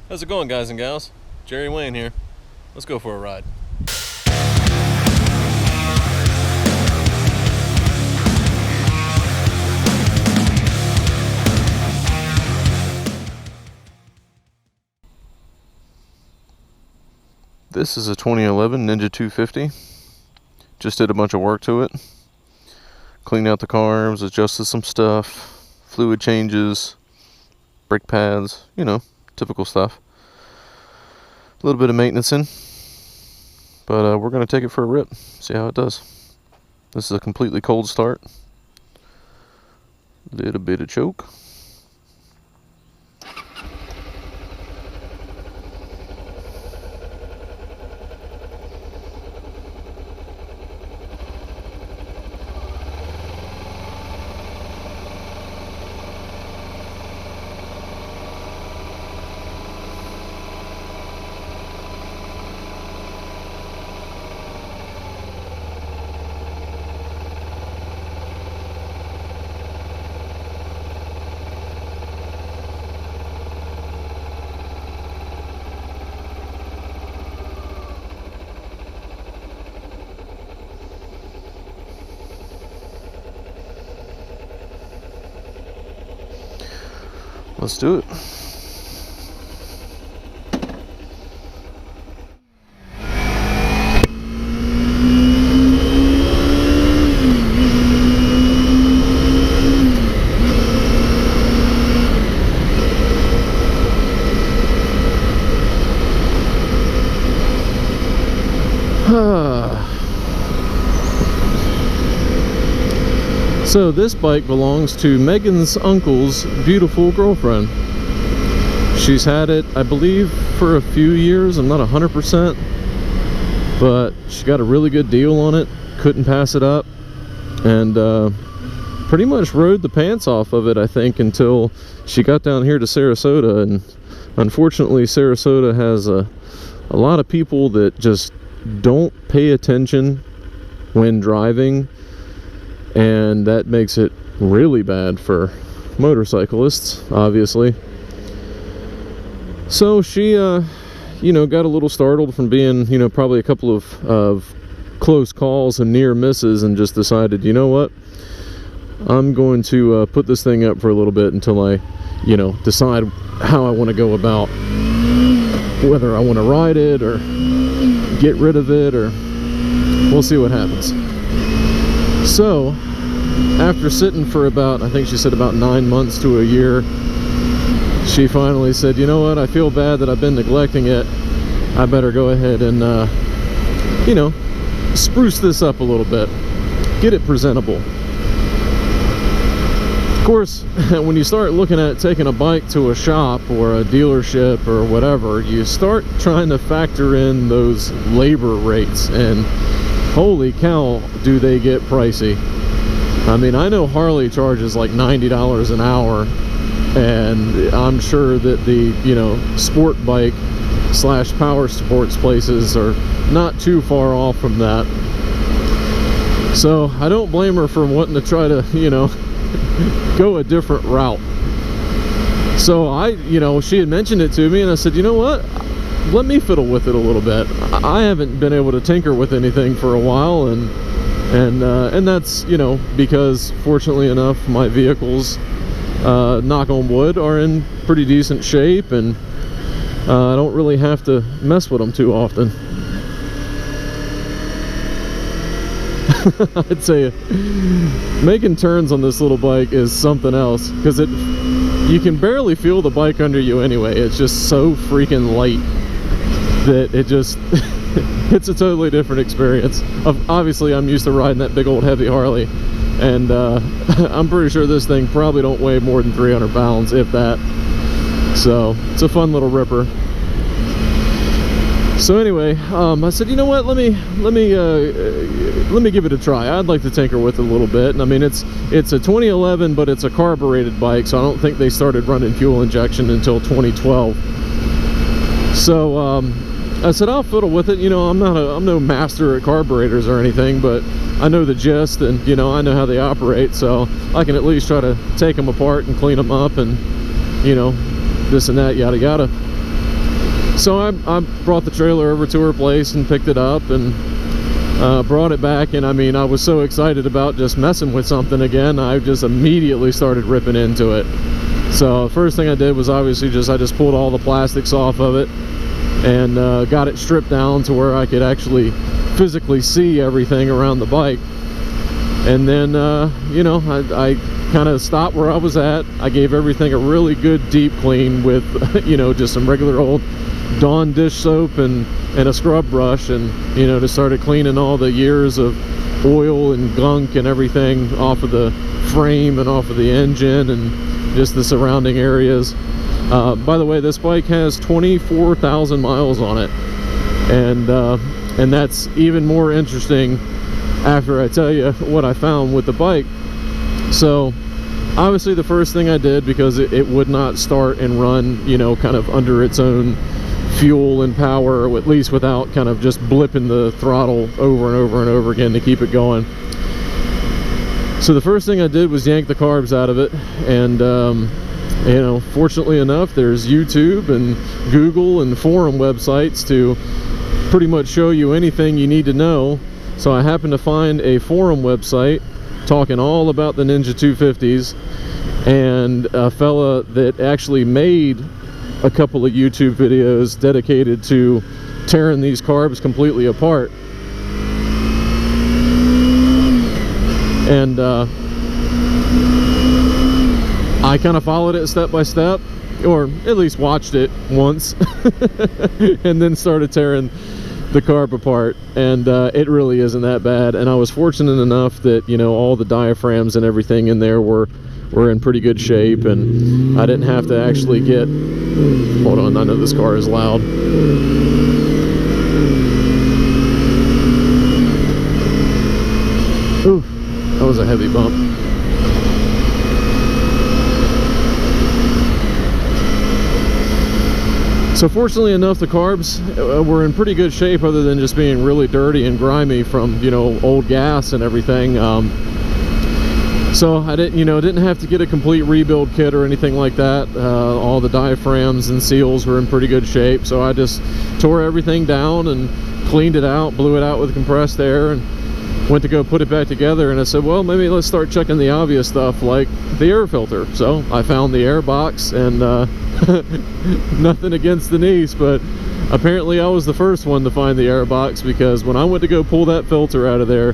How's it going, guys and gals? Jerry Wayne here. Let's go for a ride. This is a 2011 Ninja 250. Just did a bunch of work to it. Cleaned out the carbs, adjusted some stuff, fluid changes, brake pads, you know, typical stuff. A little bit of maintenance in, but we're going to take it for a rip, see how it does. This is a completely cold start. Little bit of choke. Let's do it. So this bike belongs to Megan's uncle's beautiful girlfriend. She's had it, I believe, for a few years. I'm not 100%, but she got a really good deal on it. Couldn't pass it up, and pretty much rode the pants off of it, I think, until she got down here to Sarasota. And unfortunately, Sarasota has a lot of people that just don't pay attention when driving, and that makes it really bad for motorcyclists, obviously. So she you know, got a little startled from being, you know, probably a couple of close calls and near misses, and just decided, you know what, I'm going to put this thing up for a little bit until I, you know, decide how I want to go about, whether I want to ride it or get rid of it, or we'll see what happens. So after sitting for about, I think she said about 9 months to a year, she finally said, you know what, I feel bad that I've been neglecting it. I better go ahead and you know, spruce this up a little bit, get it presentable. Of course, when you start looking at taking a bike to a shop or a dealership or whatever, you start trying to factor in those labor rates, and holy cow, do they get pricey. I mean, I know Harley charges like $90 an hour, and I'm sure that the, you know, sport bike slash power sports places are not too far off from that. So I don't blame her for wanting to try to, you know, go a different route. So I, you know, she had mentioned it to me, and I said, you know what, let me fiddle with it a little bit. I haven't been able to tinker with anything for a while, and that's, you know, because fortunately enough, my vehicles, knock on wood, are in pretty decent shape, and I don't really have to mess with them too often. I'd say making turns on this little bike is something else, because you can barely feel the bike under you anyway. It's just so freaking light that it just it's a totally different experience. Obviously, I'm used to riding that big old heavy Harley, and I'm pretty sure this thing probably don't weigh more than 300 pounds, if that. So it's a fun little ripper. So anyway, I said, you know what, let me give it a try. I'd like to tinker with it a little bit. And I mean, it's a 2011, but it's a carbureted bike, so I don't think they started running fuel injection until 2012. So I said, I'll fiddle with it. You know, I'm no master at carburetors or anything, but I know the gist, and you know, I know how they operate, so I can at least try to take them apart and clean them up, and you know, this and that, yada yada. So I brought the trailer over to her place and picked it up and brought it back, and I mean, I was so excited about just messing with something again, I just immediately started ripping into it. So first thing I did was obviously I just pulled all the plastics off of it and got it stripped down to where I could actually physically see everything around the bike. And then you know, I kind of stopped where I was at. I gave everything a really good deep clean with you know, just some regular old Dawn dish soap and a scrub brush, and you know, just started cleaning all the years of oil and gunk and everything off of the frame and off of the engine and just the surrounding areas. By the way, this bike has 24,000 miles on it, and that's even more interesting after I tell you what I found with the bike. So obviously the first thing I did, because it would not start and run, you know, kind of under its own fuel and power, or at least without kind of just blipping the throttle over and over and over again to keep it going. So the first thing I did was yank the carbs out of it, and you know, fortunately enough, there's YouTube and Google and forum websites to pretty much show you anything you need to know. So I happened to find a forum website talking all about the Ninja 250s, and a fella that actually made a couple of YouTube videos dedicated to tearing these carbs completely apart. And I kind of followed it step by step, or at least watched it once, and then started tearing the carb apart, and it really isn't that bad. And I was fortunate enough that, you know, all the diaphragms and everything in there were in pretty good shape, and I didn't have to actually get, hold on, I know this car is loud. Ooh, that was a heavy bump. So fortunately enough, the carbs were in pretty good shape, other than just being really dirty and grimy from, you know, old gas and everything. So I didn't have to get a complete rebuild kit or anything like that. All the diaphragms and seals were in pretty good shape, so I just tore everything down and cleaned it out, blew it out with compressed air, and went to go put it back together. And I said, well, maybe let's start checking the obvious stuff like the air filter. So I found the air box, and nothing against Denise, but apparently I was the first one to find the air box, because when I went to go pull that filter out of there,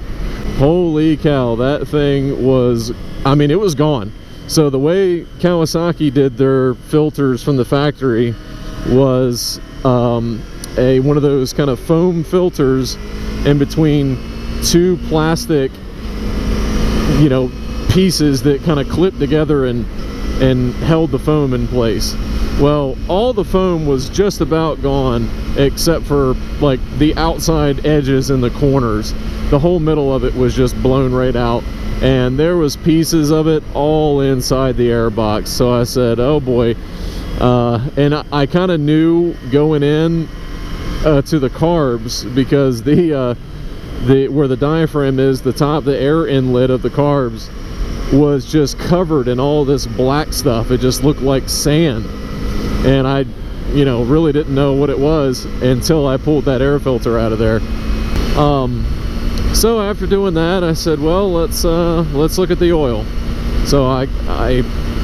holy cow, that thing was, I mean, it was gone. So the way Kawasaki did their filters from the factory was one of those kind of foam filters in between two plastic, you know, pieces that kind of clipped together and held the foam in place. Well, all the foam was just about gone, except for like the outside edges and the corners. The whole middle of it was just blown right out, and there was pieces of it all inside the air box. So I said, oh boy. And I kind of knew going in to the carbs, because where the diaphragm is, the top, the air inlet of the carbs was just covered in all this black stuff. It just looked like sand, and I, you know, really didn't know what it was until I pulled that air filter out of there. So after doing that, I said, well, let's look at the oil. So I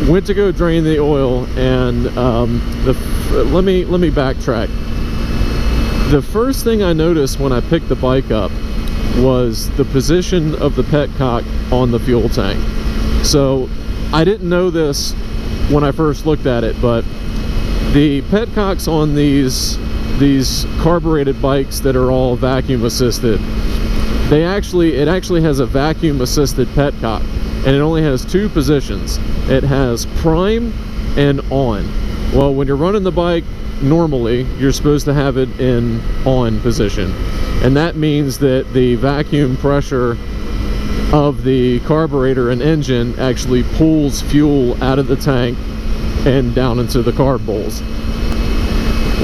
went to go drain the oil, and let me backtrack. The first thing I noticed when I picked the bike up was the position of the petcock on the fuel tank. So I didn't know this when I first looked at it, but the petcocks on these carbureted bikes that are all vacuum assisted, it actually has a vacuum assisted petcock, and it only has two positions. It has prime and on. Well, when you're running the bike normally, you're supposed to have it in on position, and that means that the vacuum pressure of the carburetor and engine actually pulls fuel out of the tank and down into the carb bowls.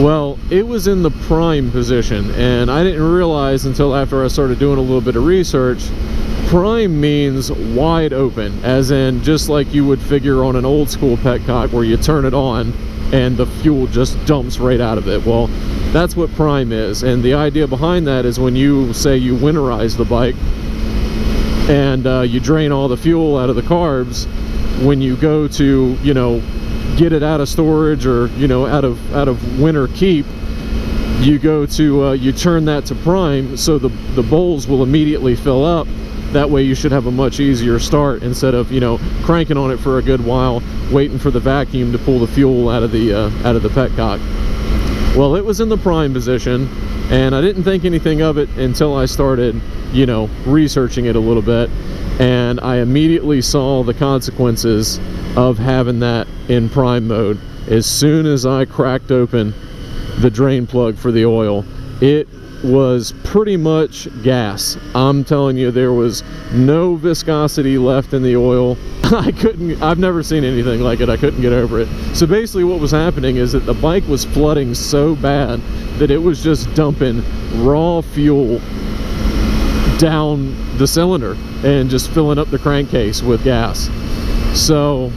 Well, it was in the prime position, and I didn't realize until after I started doing a little bit of research, prime means wide open, as in just like you would figure on an old school petcock where you turn it on and the fuel just dumps right out of it. Well, that's what prime is, and the idea behind that is when you say you winterize the bike and you drain all the fuel out of the carbs, when you go to, you know, get it out of storage or, you know, out of winter keep, you go to you turn that to prime, so the bowls will immediately fill up. That way you should have a much easier start instead of, you know, cranking on it for a good while, waiting for the vacuum to pull the fuel out of the petcock. Well, it was in the prime position, and I didn't think anything of it until I started, you know, researching it a little bit, and I immediately saw the consequences of having that in prime mode. As soon as I cracked open the drain plug for the oil, it was pretty much gas. I'm telling you, there was no viscosity left in the oil. I've never seen anything like it. I couldn't get over it. So basically what was happening is that the bike was flooding so bad that it was just dumping raw fuel down the cylinder and just filling up the crankcase with gas. So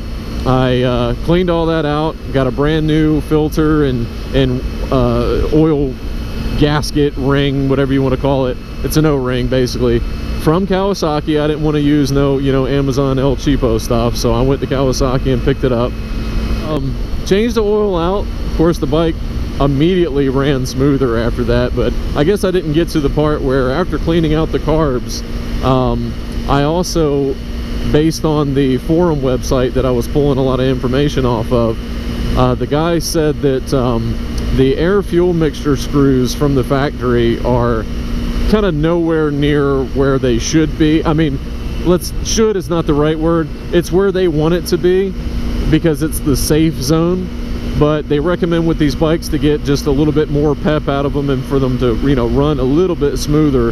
I cleaned all that out, got a brand new filter and oil gasket ring, whatever you want to call it. It's an O-ring basically from Kawasaki. I didn't want to use no, you know, Amazon El Cheapo stuff, so I went to Kawasaki and picked it up. Changed the oil out. Of course, the bike immediately ran smoother after that, but I guess I didn't get to the part where after cleaning out the carbs, I also, based on the forum website that I was pulling a lot of information off of, the guy said that the air fuel mixture screws from the factory are kind of nowhere near where they should be. I mean, should is not the right word. It's where they want it to be because it's the safe zone. But they recommend with these bikes to get just a little bit more pep out of them and for them to, you know, run a little bit smoother,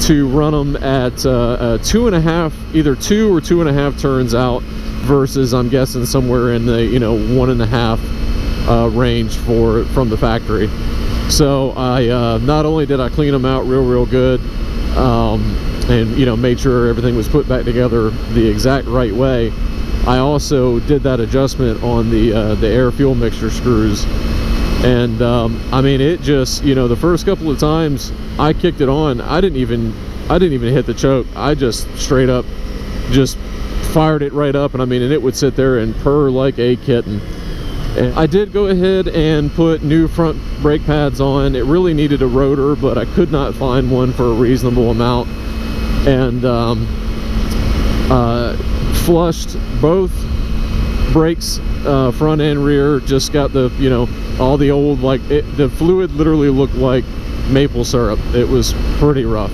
to run them at 2.5, either 2 or 2.5 turns out, versus I'm guessing somewhere in the, you know, 1.5 range from the factory. So I not only did I clean them out real good, and, you know, made sure everything was put back together the exact right way, I also did that adjustment on the air fuel mixture screws. And I mean, it just, you know, the first couple of times I kicked it on, I didn't even hit the choke. I just straight up just fired it right up, and I mean, and it would sit there and purr like a kitten. And I did go ahead and put new front brake pads on. It really needed a rotor, but I could not find one for a reasonable amount. And flushed both brakes, front and rear. Just got the, you know, all the old, like, the fluid literally looked like maple syrup. It was pretty rough.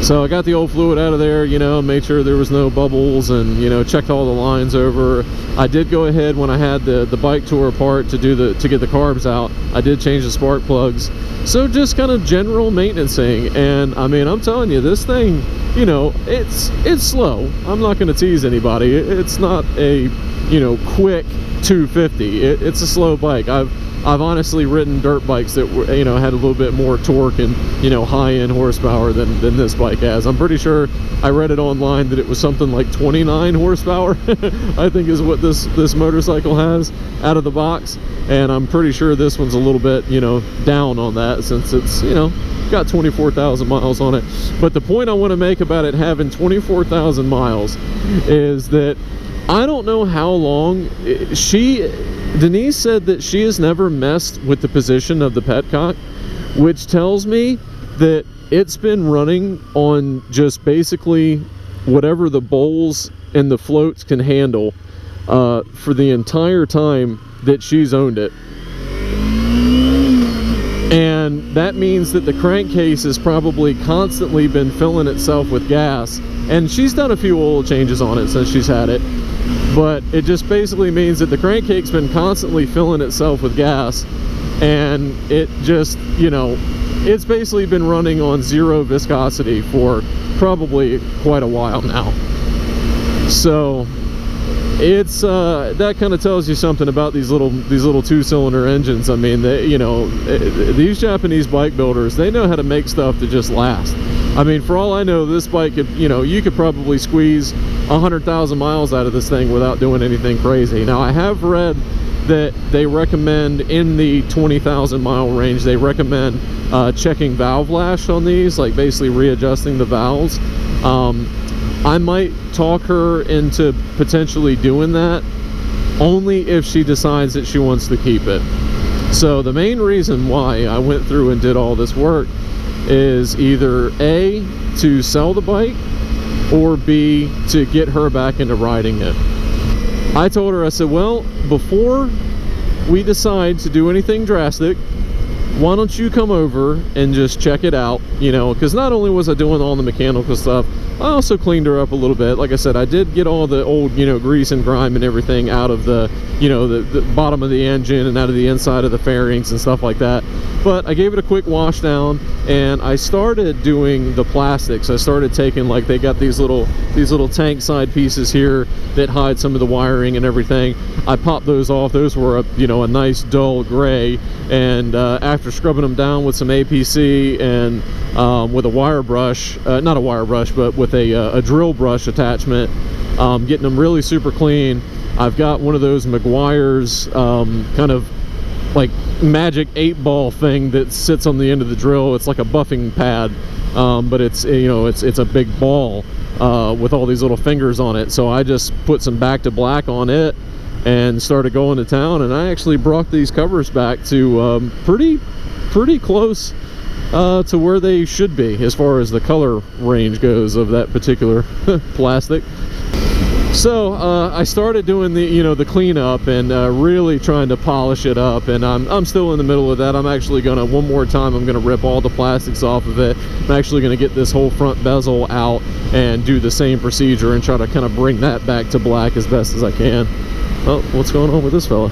So I got the old fluid out of there, you know, made sure there was no bubbles, and, you know, checked all the lines over. I did go ahead when I had the bike tour apart to get the carbs out. I did change the spark plugs. So just kind of general maintenancing. And I mean, I'm telling you, this thing, you know, it's slow. I'm not going to tease anybody. It's not a, you know, quick 250. It's a slow bike. I've honestly ridden dirt bikes that were, you know, had a little bit more torque and, you know, high-end horsepower than this bike has. I'm pretty sure I read it online that it was something like 29 horsepower I think is what this motorcycle has out of the box, and I'm pretty sure this one's a little bit, you know, down on that, since it's, you know, got 24,000 miles on it. But the point I want to make about it having 24,000 miles is that I don't know how long Denise said that she has never messed with the position of the petcock, which tells me that it's been running on just basically whatever the bowls and the floats can handle for the entire time that she's owned it. And that means that the crankcase has probably constantly been filling itself with gas, and she's done a few oil changes on it since she's had it. But it just basically means that the crankake's been constantly filling itself with gas, and it just, you know, it's basically been running on zero viscosity for probably quite a while now. So it's that kind of tells you something about these little two-cylinder engines. I mean, they, you know, these Japanese bike builders, they know how to make stuff to just last. I mean, for all I know, this bike could, you know, you could probably squeeze 100,000 miles out of this thing without doing anything crazy. Now, I have read that they recommend in the 20,000 mile range, they recommend checking valve lash on these, like basically readjusting the valves. I might talk her into potentially doing that, only if she decides that she wants to keep it. So the main reason why I went through and did all this work is either A, to sell the bike, or B, to get her back into riding it. I told her, I said, well, before we decide to do anything drastic, why don't you come over and just check it out, you know, because not only was I doing all the mechanical stuff, I also cleaned her up a little bit. Like I said, I did get all the old, you know, grease and grime and everything out of the, you know, the bottom of the engine and out of the inside of the fairings and stuff like that. But I gave it a quick wash down, and I started doing the plastics. I started taking, like, they got these little tank side pieces here that hide some of the wiring and everything. I popped those off. Those were a nice dull gray, and after scrubbing them down with some APC and with a wire brush, not a wire brush, but with a drill brush attachment, getting them really super clean. I've got one of those Meguiar's kind of like magic 8-ball thing that sits on the end of the drill. It's like a buffing pad, but it's, you know, it's a big ball with all these little fingers on it. So I just put some Back to Black on it and started going to town, and I actually brought these covers back to pretty close to where they should be as far as the color range goes of that particular plastic. So I started doing the cleanup and really trying to polish it up, and I'm still in the middle of that. I'm actually gonna, one more time, I'm gonna rip all the plastics off of it. I'm actually gonna get this whole front bezel out and do the same procedure and try to kind of bring that back to black as best as I can. Oh, what's going on with this fella?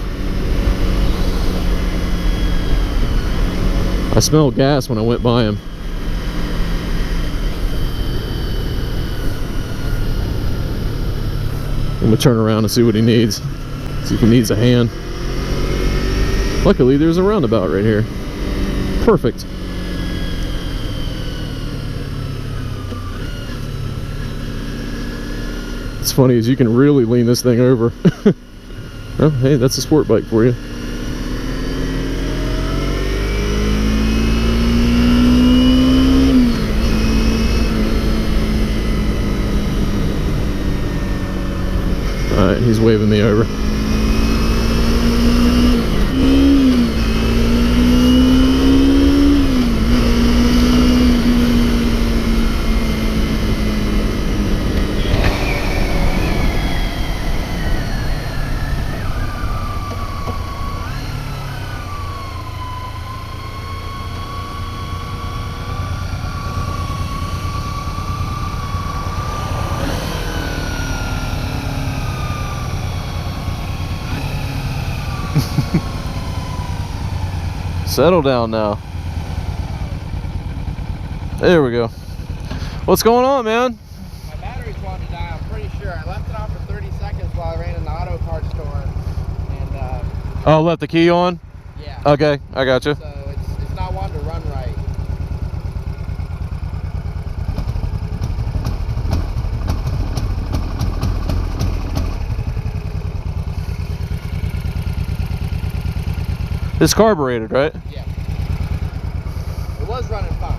I smelled gas when I went by him. I'm gonna turn around and see what he needs. See if he needs a hand. Luckily, there's a roundabout right here. Perfect. It's funny, is you can really lean this thing over. Oh, hey, that's a sport bike for you. Alright, he's waving me over. Settle down now. There we go. What's going on, man? My battery's wanting to die, I'm pretty sure. I left it on for 30 seconds while I ran in the auto parts store. And oh, left the key on? Yeah. Okay, I got you. So it's not wanting to run right. It's carbureted, right? Yeah. It was running fine.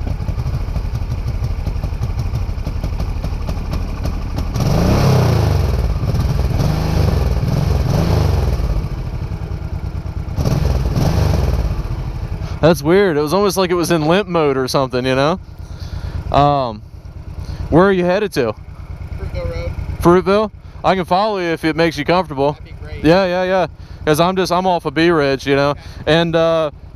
That's weird. It was almost like it was in limp mode or something, you know? Where are you headed to? Fruitville Road. Fruitville? I can follow you if it makes you comfortable. That'd be great. Yeah. Because I'm off of B Ridge, you know? And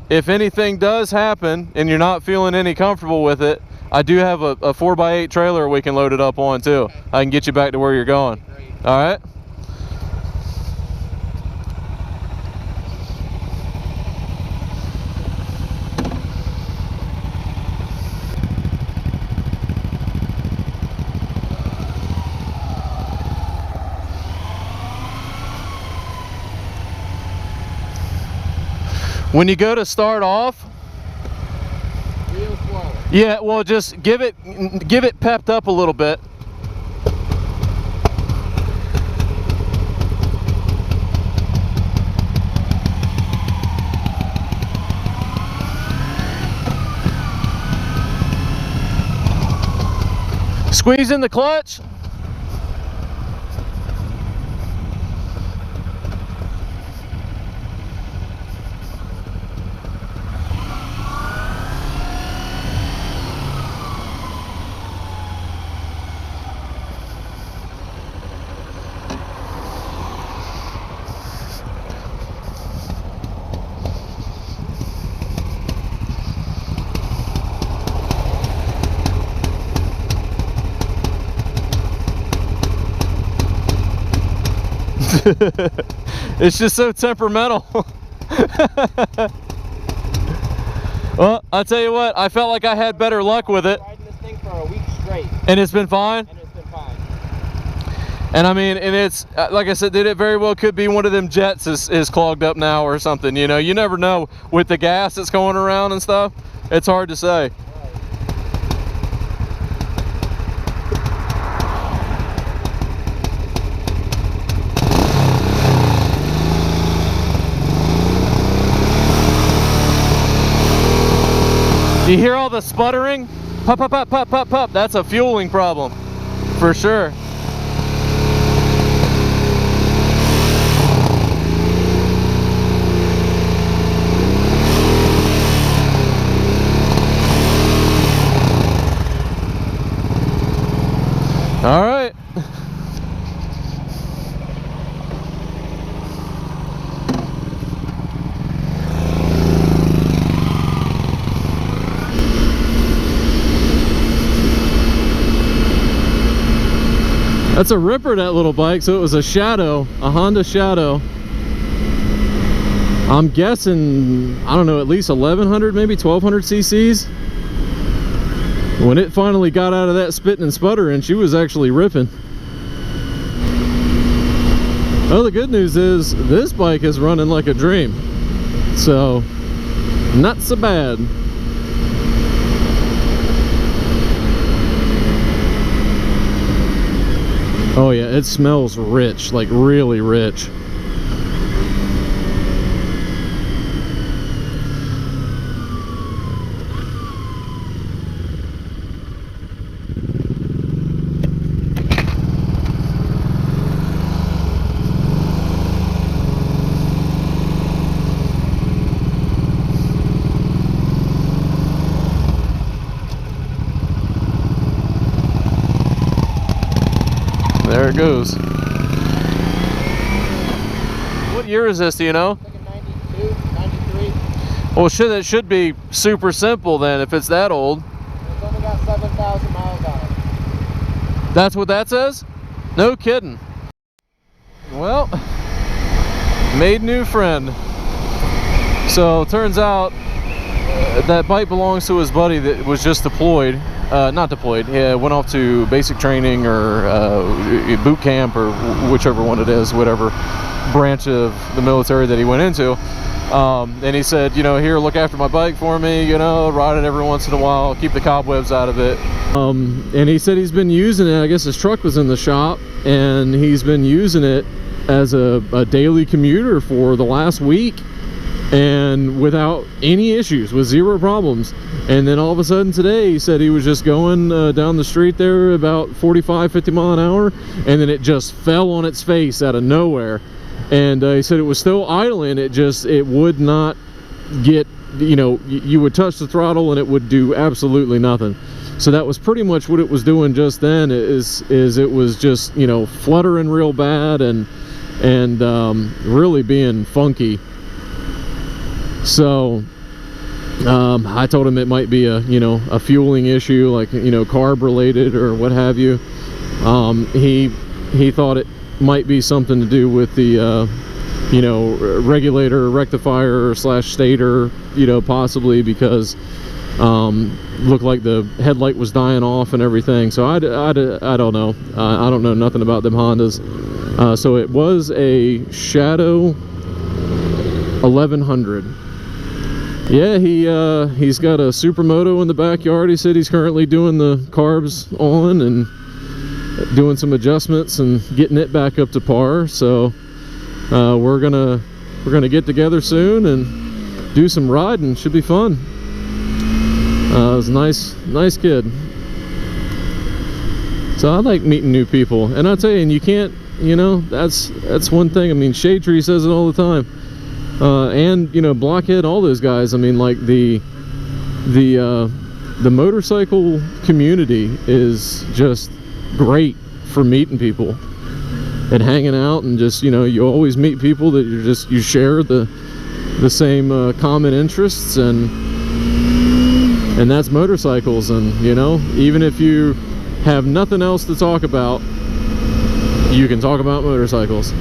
if anything does happen and you're not feeling any comfortable with it, I do have a 4x8 trailer we can load it up on too. Okay. I can get you back to where you're going. All right? When you go to start off, real slow. Yeah, well, just give it pepped up a little bit. Squeeze in the clutch. It's just so temperamental. Well, I'll tell you what, I felt like I had better luck with it. Riding this thing for a week straight. And it's been fine? And it's been fine. And I mean, and it's, like I said, it very well could be one of them jets is clogged up now or something, you know. You never know with the gas that's going around and stuff. It's hard to say. You hear all the sputtering? Pop, pop, pop, pop, pop, pop. That's a fueling problem, for sure. All right. That's a ripper, that little bike. So it was a Shadow, a Honda Shadow. I'm guessing, I don't know, at least 1100, maybe 1200 cc's. When it finally got out of that spitting and sputtering, she was actually ripping. Well, the good news is this bike is running like a dream. So, not so bad. Oh yeah, it smells rich, like really rich. There it goes. What year is this, do you know? Like a 92, 93. Well, that should be super simple then, if it's that old. It's only got 7,000 miles on it. That's what that says? No kidding. Well, made new friend. So, turns out that bike belongs to his buddy that was just deployed. Not deployed, he went off to basic training or boot camp or whichever one it is, whatever branch of the military that he went into. And he said, you know, here, look after my bike for me, you know, ride it every once in a while, keep the cobwebs out of it. And he said he's been using it, I guess his truck was in the shop, and he's been using it as a daily commuter for the last week, and without any issues, with zero problems. And then all of a sudden today, he said he was just going down the street there about 45-50 mile an hour, and then it just fell on its face out of nowhere. And he said it was still idling, it would not get, you know, you would touch the throttle and it would do absolutely nothing. So that was pretty much what it was doing just then, is it was just, you know, fluttering real bad and really being funky. So I told him it might be a fueling issue, like, you know, carb related or what have you. He thought it might be something to do with the you know, regulator, rectifier / stator, you know, possibly, because looked like the headlight was dying off and everything. So I don't know. I don't know nothing about them Hondas. So it was a Shadow 1100. Yeah, he's got a Supermoto in the backyard. He said he's currently doing the carbs on and doing some adjustments and getting it back up to par. So we're gonna get together soon and do some riding. Should be fun. It was a nice kid. So I like meeting new people, and I'll tell you, and you can't, you know, that's one thing. I mean, Shade Tree says it all the time, and you know, Blockhead, all those guys. I mean, like the motorcycle community is just great for meeting people and hanging out, and just, you know, you always meet people that you share the same common interests, and that's motorcycles. And you know, even if you have nothing else to talk about, you can talk about motorcycles.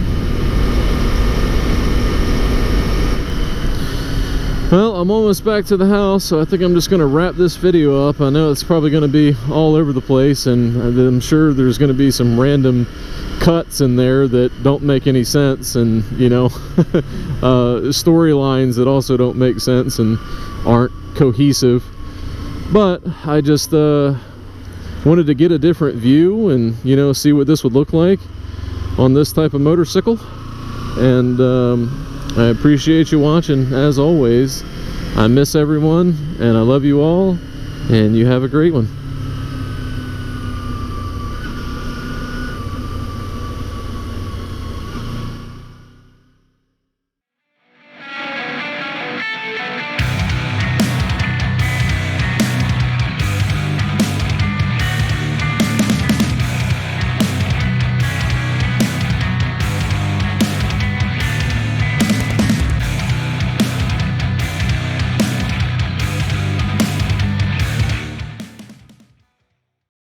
Well, I'm almost back to the house, so I think I'm just going to wrap this video up. I know it's probably going to be all over the place, and I'm sure there's going to be some random cuts in there that don't make any sense, and you know, storylines that also don't make sense and aren't cohesive. But I just wanted to get a different view and, you know, see what this would look like on this type of motorcycle. And I appreciate you watching. As always, I miss everyone, and I love you all, and you have a great one.